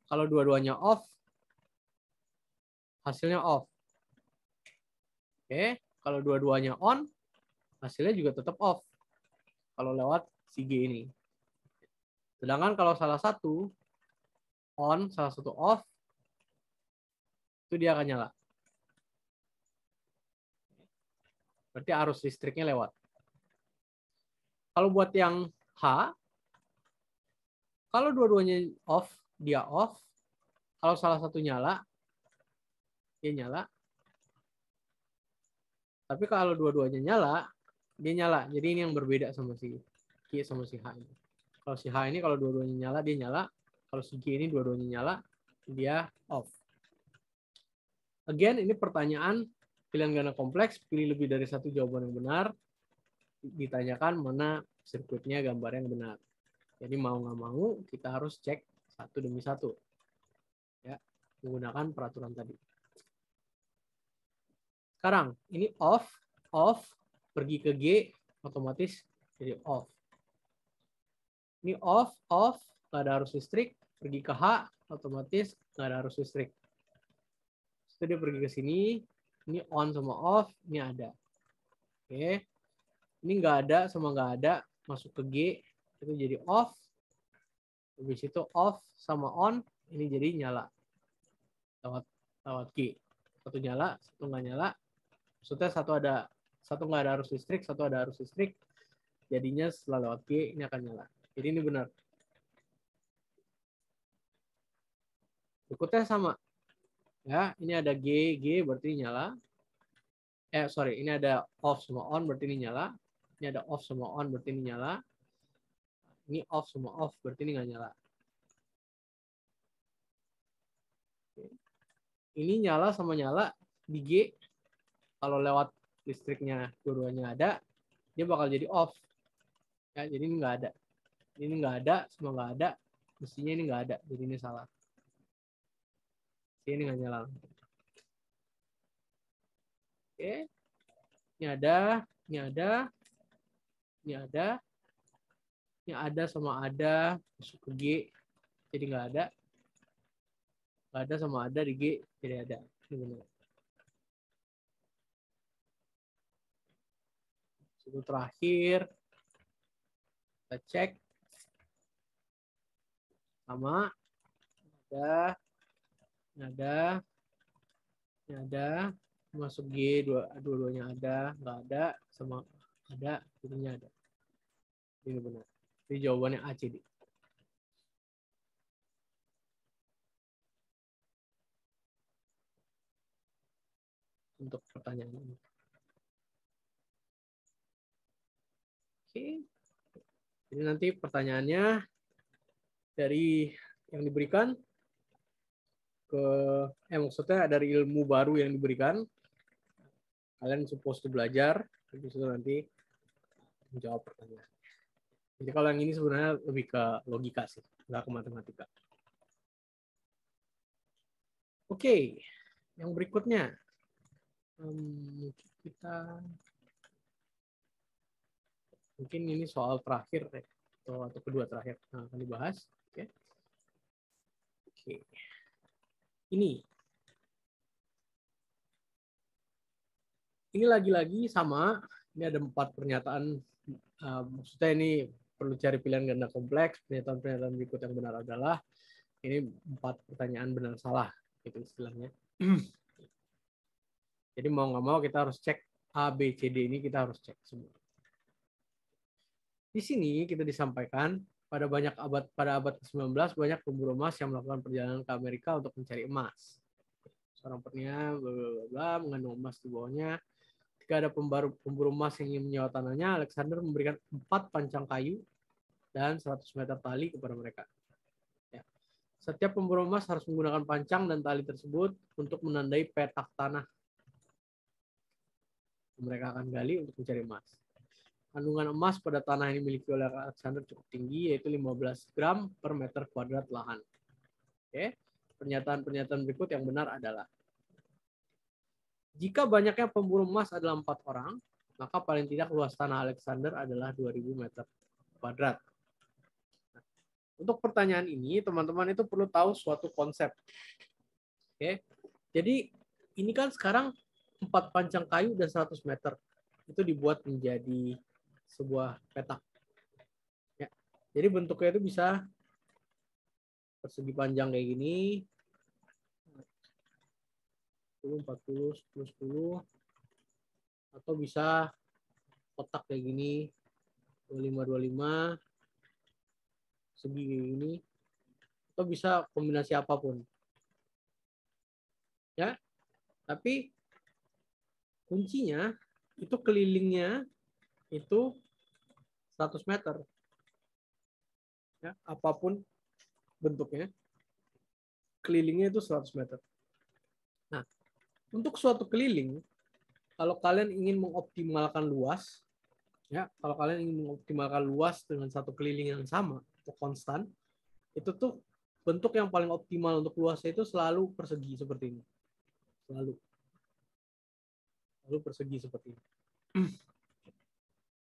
[SPEAKER 1] kalau dua-duanya off hasilnya off. Oke, kalau dua-duanya on hasilnya juga tetap off. Kalau lewat si G ini. Sedangkan kalau salah satu on, salah satu off, itu dia akan nyala. Berarti arus listriknya lewat. Kalau buat yang H, kalau dua-duanya off, dia off. Kalau salah satu nyala, dia nyala. Tapi kalau dua-duanya nyala, dia nyala. Jadi ini yang berbeda sama si Q sama si H ini. Kalau si H ini kalau dua-duanya nyala, dia nyala. Kalau si Q ini dua-duanya nyala, dia off. Again, ini pertanyaan pilihan ganda kompleks, pilih lebih dari satu jawaban yang benar. Ditanyakan mana sirkuitnya gambar yang benar. Jadi mau nggak mau kita harus cek satu demi satu. Ya, menggunakan peraturan tadi. Sekarang ini off, pergi ke G, otomatis jadi off. Ini off, nggak ada arus listrik, pergi ke H, otomatis nggak ada arus listrik. Setelah dia pergi ke sini, ini on sama off, ini ada. Oke, ini nggak ada sama nggak ada, masuk ke G, itu jadi off. Habis itu off sama on, ini jadi nyala. Lewat G. Satu nyala, satu nggak nyala. Maksudnya satu nggak ada arus listrik, satu ada arus listrik. Jadinya setelah lewat G, ini akan nyala. Jadi ini benar. Berikutnya sama. Ya, ini ada G berarti nyala. Sorry, ini ada off sama on berarti ini nyala. Ini ada off sama on berarti ini nyala. Ini off sama off berarti ini nggak nyala. Ini nyala sama nyala di G. Kalau lewat listriknya dua-duanya ada, dia bakal jadi off. Ya, jadi ini nggak ada. Ini nggak ada, semua nggak ada. Mestinya ini nggak ada, jadi ini salah. Ini nggak nyala. Oke, ini ada, ini ada, ini ada, ini ada sama ada masuk ke G, jadi nggak ada sama ada di G, jadi ada. Ini benar. Itu terakhir, kita cek sama ada, ini ada, masuk G, dua-duanya ada, nggak ada sama ada, jadinya ada. Ini benar. Jadi jawabannya A, C, D. Untuk pertanyaan ini. Oke. Jadi nanti pertanyaannya dari yang diberikan ke maksudnya dari ilmu baru yang diberikan, kalian supposed to belajar, terus nanti menjawab pertanyaan. Jadi kalau yang ini sebenarnya lebih ke logika sih, nggak ke matematika. Oke, yang berikutnya mungkin ini soal terakhir atau kedua terakhir yang akan dibahas. Oke. Ini lagi-lagi sama. Ini ada 4 pernyataan. Maksudnya ini perlu cari pilihan ganda kompleks. Pernyataan-pernyataan berikut yang benar adalah ini 4 pertanyaan benar salah, itu istilahnya. Jadi mau nggak mau kita harus cek A, B, C, D ini kita harus cek semua. Di sini kita disampaikan pada abad ke-19 banyak pemburu emas yang melakukan perjalanan ke Amerika untuk mencari emas. Seorang pria bla bla bla mengandung emas di bawahnya. Ketika ada pemburu emas yang ingin menyewa tanahnya, Alexander memberikan 4 pancang kayu dan 100 meter tali kepada mereka. Ya. Setiap pemburu emas harus menggunakan pancang dan tali tersebut untuk menandai petak tanah. Mereka akan gali untuk mencari emas. Kandungan emas pada tanah yang dimiliki oleh Alexander cukup tinggi, yaitu 15 gram per meter kuadrat lahan. Oke. Pernyataan-pernyataan berikut yang benar adalah jika banyaknya pemburu emas adalah 4 orang, maka paling tidak luas tanah Alexander adalah 2000 meter kuadrat. Nah, untuk pertanyaan ini, teman-teman itu perlu tahu suatu konsep. Oke. Jadi, ini kan sekarang 4 pancang kayu dan 100 meter. Itu dibuat menjadi sebuah petak. Ya. Jadi bentuknya itu bisa persegi panjang kayak gini. 40, 10, 10. Atau bisa kotak kayak gini. 25, 25. Segi kayak gini. Atau bisa kombinasi apapun. Ya. Tapi kuncinya itu kelilingnya itu 100 meter. Ya, apapun bentuknya, kelilingnya itu 100 meter. Nah, untuk suatu keliling, kalau kalian ingin mengoptimalkan luas, ya, kalau kalian ingin mengoptimalkan luas dengan satu keliling yang sama atau konstan, itu tuh bentuk yang paling optimal untuk luasnya itu selalu persegi seperti ini. Selalu persegi seperti ini.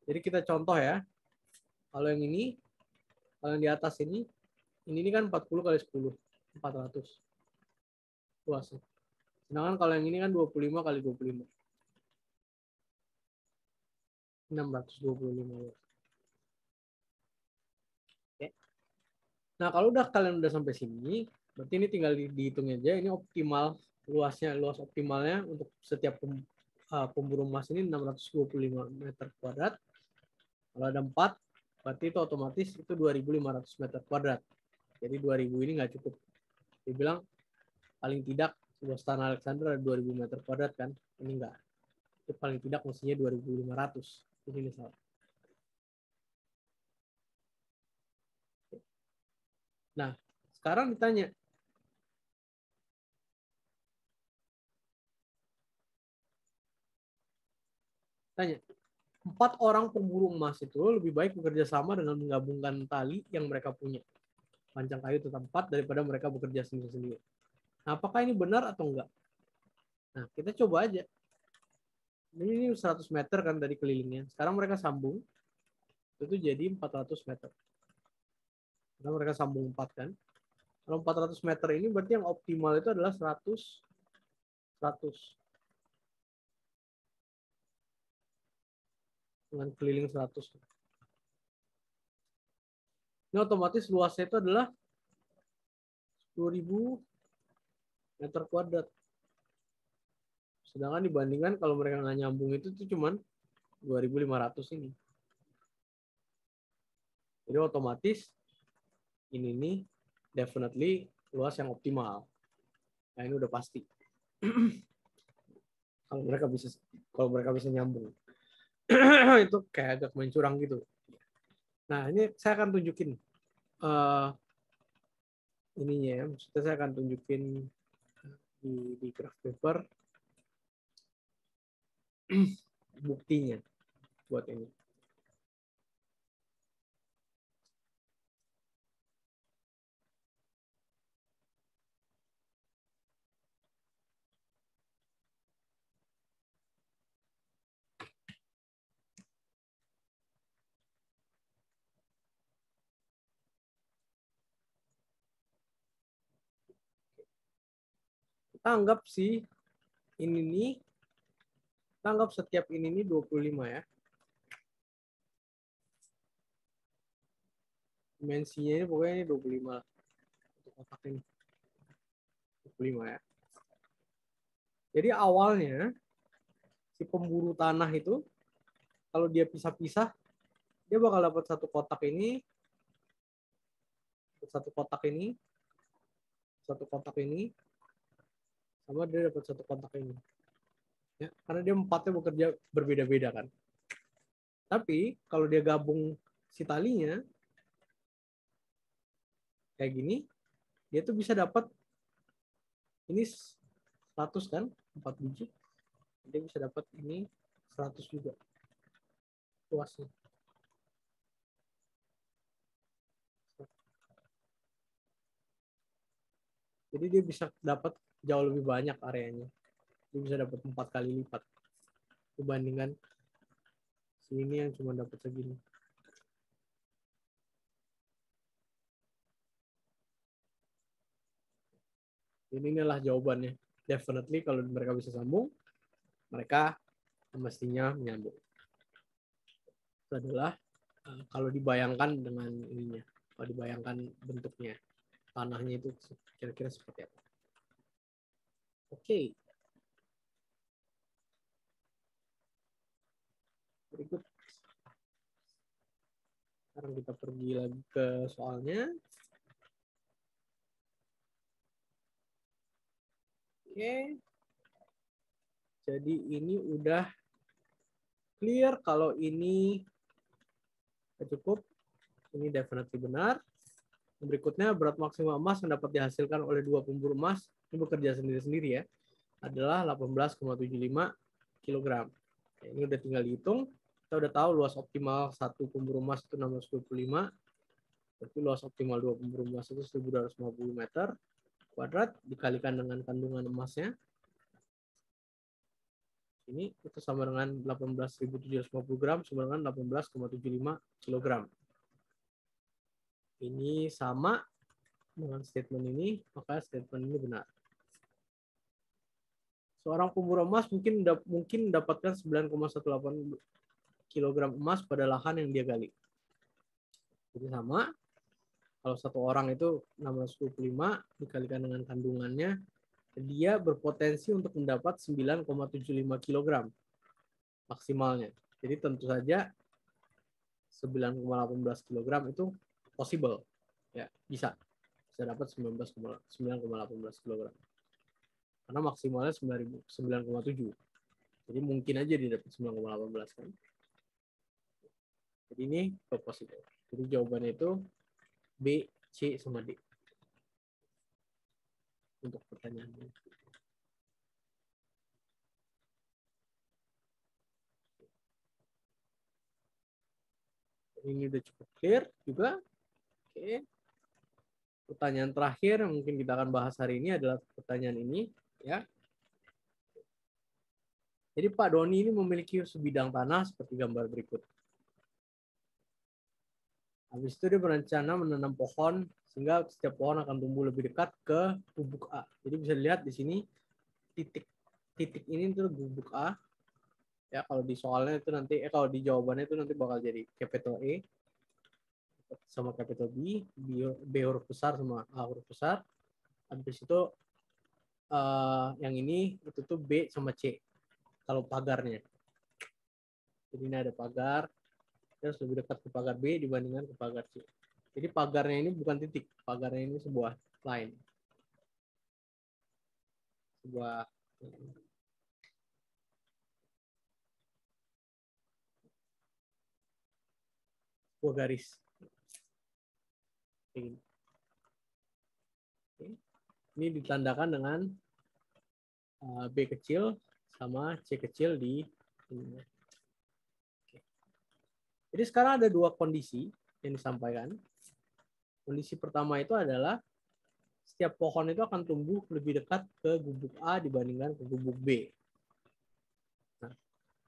[SPEAKER 1] Jadi kita contoh ya. Kalau yang ini, kalau yang di atas ini kan 40 kali 10, 400 luasnya. Sedangkan kalau yang ini kan 25 kali 25. 625 luas. Oke. Nah, kalau kalian udah sampai sini, berarti ini tinggal dihitung aja. Ini optimal luasnya, luas optimalnya untuk setiap pemburu emas ini 625 meter kuadrat. Kalau ada 4, berarti itu otomatis itu 2.500 meter kuadrat. Jadi 2.000 ini nggak cukup. Dibilang paling tidak sebuah Stan Alexander ada 2000 meter kuadrat kan. Ini enggak. Itu paling tidak mestinya 2500. Jadi ini salah. Nah, sekarang ditanya. Tanya. 4 orang pemburu emas itu lebih baik bekerja sama dengan menggabungkan tali yang mereka punya. Panjang kayu tetap 4 daripada mereka bekerja sendiri-sendiri. Nah, apakah ini benar atau enggak? Nah, kita coba aja. Ini 100 meter kan tadi kelilingnya. Sekarang mereka sambung. Itu jadi 400 meter. Karena mereka sambung 4 kan. Kalau 400 meter ini berarti yang optimal itu adalah 100. Dengan keliling 100. Ini otomatis luasnya itu adalah 10.000 meter kuadrat. Sedangkan dibandingkan kalau mereka nggak nyambung itu tuh cuman 2.500 ini. Jadi otomatis ini nih definitely luas yang optimal. Nah ini udah pasti. kalau mereka bisa nyambung. Itu kayak agak main curang gitu. Nah ini saya akan tunjukin ininya ya. Maksudnya saya akan tunjukin di graph paper buktinya buat ini. Kita anggap sih ini nih, kita anggap setiap ini nih 25 ya. Dimensinya ini pokoknya ini 25 untuk kotak ini. 25 ya. Jadi awalnya si pemburu tanah itu kalau dia pisah-pisah dia bakal dapat satu kotak ini, satu kotak ini, satu kotak ini, sama dia dapat satu kotak ini. Ya, karena dia empatnya bekerja berbeda-beda kan. Tapi kalau dia gabung si talinya kayak gini, dia tuh bisa dapat ini 100 kan, 4 biji. Dia bisa dapat ini 100 juga luasnya. Jadi dia bisa dapat jauh lebih banyak areanya. Dia bisa dapat 4 kali lipat dibandingkan sini yang cuma dapat segini. Inilah jawabannya. Definitely kalau mereka bisa sambung, mereka mestinya menyambung. Itu adalah kalau dibayangkan dengan ininya, kalau dibayangkan bentuknya, tanahnya itu kira-kira seperti apa. Oke. Berikut. Sekarang kita pergi lagi ke soalnya. Oke. Jadi ini udah clear kalau ini cukup. Ini definitely benar. Berikutnya berat maksimal emas yang dapat dihasilkan oleh dua pemburu emas ini bekerja sendiri-sendiri ya adalah 18,75 kg. Ini udah tinggal dihitung. Kita udah tahu luas optimal satu pemburu emas itu 625. Berarti luas optimal dua pemburu emas itu 1.250 meter kuadrat dikalikan dengan kandungan emasnya. Ini itu sama dengan 18.750 gram sama dengan 18,75 kg. Ini sama dengan statement ini, maka statement ini benar. Seorang pemburu emas mungkin mendapatkan 9,18 kg emas pada lahan yang dia gali. Jadi sama, kalau satu orang itu 625 dikalikan dengan kandungannya, dia berpotensi untuk mendapat 9,75 kg maksimalnya. Jadi tentu saja 9,18 kg itu possible. Ya, bisa dapat 9,18 kg. Karena maksimalnya 9,7. Jadi mungkin aja dia dapat 9,18 kan. Jadi ini propositor. Jadi jawabannya itu B, C, sama D. Untuk pertanyaannya. Ini udah cukup clear juga. Oke. Pertanyaan terakhir yang mungkin kita akan bahas hari ini adalah pertanyaan ini, ya. Jadi Pak Doni ini memiliki sebidang tanah seperti gambar berikut. Habis itu dia berencana menanam pohon sehingga setiap pohon akan tumbuh lebih dekat ke gubuk A. Jadi bisa dilihat di sini titik ini itu gubuk A. Ya, kalau di soalnya itu nanti kalau di jawabannya itu nanti bakal jadi capital E sama capital B, B huruf besar sama A huruf besar. Habis itu yang ini itu tuh B sama C kalau pagarnya. Jadi ini ada pagar, terus lebih dekat ke pagar B dibandingkan ke pagar C. Jadi pagarnya ini bukan titik, pagarnya ini sebuah line. Sebuah garis. Ini ditandakan dengan B kecil sama C kecil di ini. Jadi sekarang ada dua kondisi yang disampaikan. Kondisi pertama itu adalah setiap pohon itu akan tumbuh lebih dekat ke gubuk A dibandingkan ke gubuk B. Nah,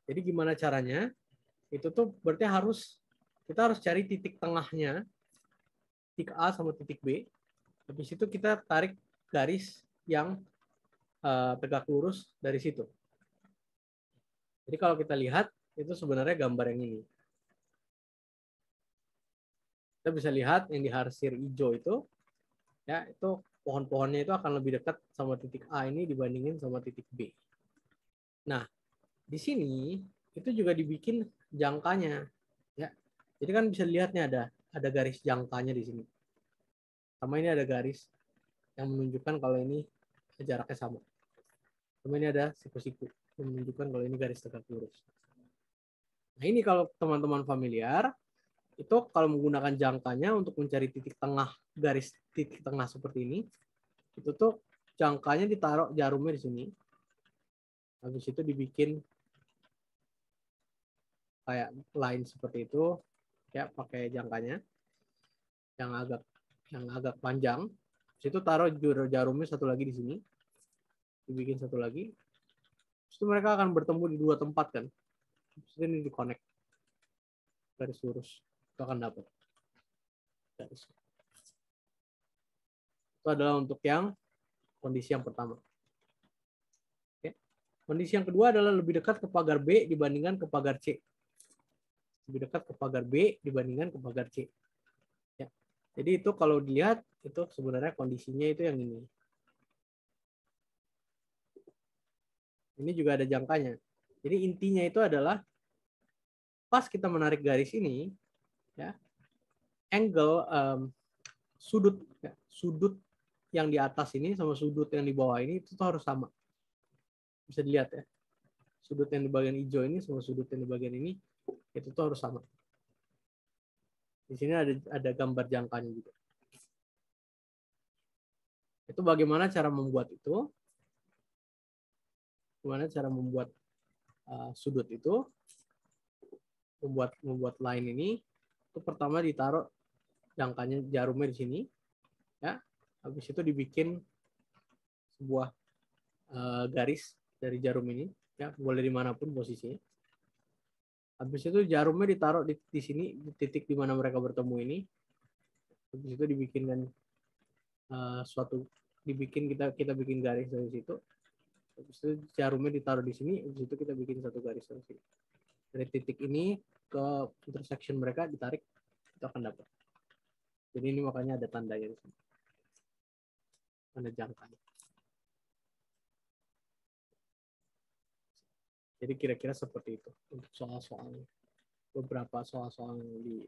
[SPEAKER 1] jadi gimana caranya? Itu tuh berarti kita harus cari titik tengahnya, titik A sama titik B. Habis itu kita tarik garis yang tegak lurus dari situ. Jadi kalau kita lihat, itu sebenarnya gambar yang ini. Kita bisa lihat yang diharsir hijau itu, ya itu pohon-pohonnya itu akan lebih dekat sama titik A ini dibandingin sama titik B. Nah, di sini itu juga dibikin jangkanya, ya. Jadi kan bisa lihatnya ada garis jangkanya di sini. Sama ini ada garis yang menunjukkan kalau ini jaraknya sama. Sama ini ada siku-siku yang menunjukkan kalau ini garis tegak lurus. Nah, ini kalau teman-teman familiar, itu kalau menggunakan jangkanya untuk mencari titik tengah, garis titik tengah seperti ini, itu tuh jangkanya ditaruh jarumnya di sini. Habis itu dibikin kayak line seperti itu, ya pakai jangkanya yang agak panjang. Habis itu taruh jarumnya satu lagi di sini, dibikin satu lagi. Habis itu mereka akan bertemu di dua tempat kan. Habis itu ini di-connect garis lurus, itu akan dapat garis. Itu adalah untuk yang kondisi yang pertama. Oke. Kondisi yang kedua adalah lebih dekat ke pagar B dibandingkan ke pagar C. Lebih dekat ke pagar B dibandingkan ke pagar C. Ya. Jadi itu kalau dilihat, itu sebenarnya kondisinya itu yang ini. Ini juga ada jangkanya. Jadi intinya itu adalah pas kita menarik garis ini, ya, angle sudut yang di atas ini sama sudut yang di bawah ini itu harus sama. Bisa dilihat ya. Sudut yang di bagian hijau ini sama sudut yang di bagian ini itu tuh harus sama. Di sini ada gambar jangkanya juga. Itu bagaimana cara membuat itu? Bagaimana cara membuat sudut itu? Membuat line ini. Itu pertama ditaruh jangkanya jarumnya di sini, ya. Habis itu dibikin sebuah garis dari jarum ini, ya, boleh dimanapun posisinya. Habis itu jarumnya ditaruh di sini, di titik di mana mereka bertemu ini. Habis itu dibikinkan kita bikin garis dari situ. Habis itu jarumnya ditaruh di sini. Habis itu kita bikin satu garis dari sini. Dari titik ini ke intersection mereka ditarik, itu akan dapat. Jadi ini makanya ada tandanya di sini. Ada jangkanya. Jadi kira-kira seperti itu untuk soal-soalnya. Beberapa soal-soal yang di.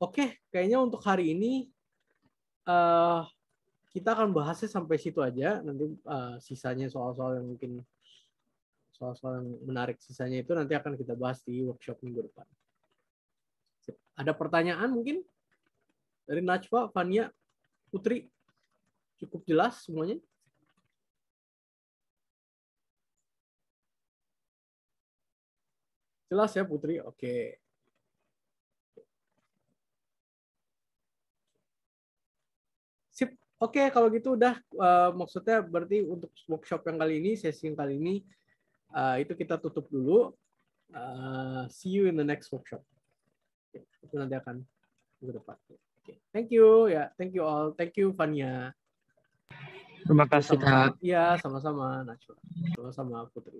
[SPEAKER 1] Oke, kayaknya untuk hari ini kita akan bahasnya sampai situ aja. Nanti sisanya soal-soal yang mungkin soal-soal yang menarik sisanya itu nanti akan kita bahas di workshop minggu depan. Ada pertanyaan mungkin dari Najwa, Fania, Putri? Cukup jelas semuanya? Jelas ya Putri? Oke. Sip. Oke, kalau gitu udah maksudnya berarti untuk workshop yang kali ini, sesi yang kali ini itu kita tutup dulu. See you in the next workshop. Itu nanti akan minggu depan. Okay. Thank you ya, thank you all, thank you Fania.
[SPEAKER 3] Terima kasih Kak.
[SPEAKER 1] Iya, sama-sama Najwa, sama-sama Putri.